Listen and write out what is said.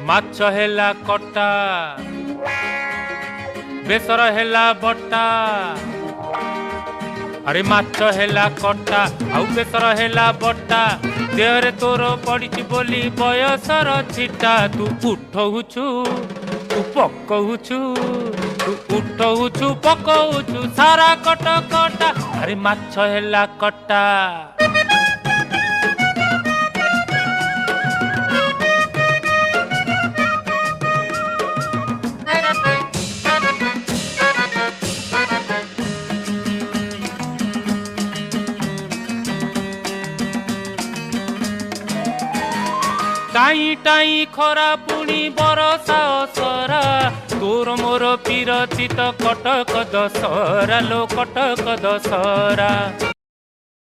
ମାଛ ହେଲା କଟା ବେସର ହେଲା ବଟା अरे माछ हेला कटा आउ बेसर हेला बटा देहरे तोर पड़ी बोली बयसर छिटा तू उठौछु तू पकौछु तू उठौछु पकौछु सारा कट कटा अरे माछ हेला कटा टाई टाई खरा पुणी बरसा असरा तोर मोर पीरती तो कटक दशहरा लो कटक दशहरा।